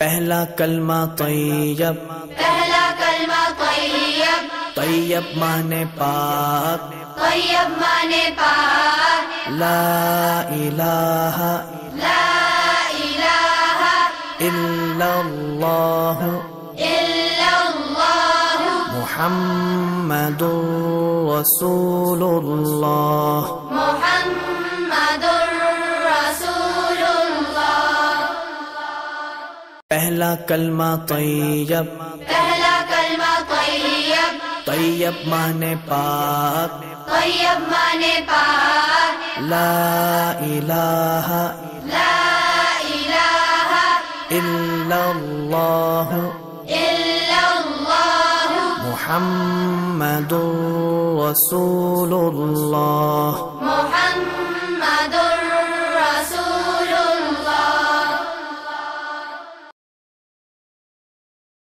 پہلا کلمہ طیب، پہلا کلمہ طیب، طیب مانے پاک، طیب مانے پاک، لا الہ لا الہ الا اللہ الا اللہ محمد رسول اللہ۔ محمد رسول اللہ۔ پہلا کلمہ طیب، پہلا کلمہ طیب، طیب مانے پاک، طیب مانے پاک، لا الہ لا الہ الا اللہ الا اللہ محمد رسول اللہ۔ محمد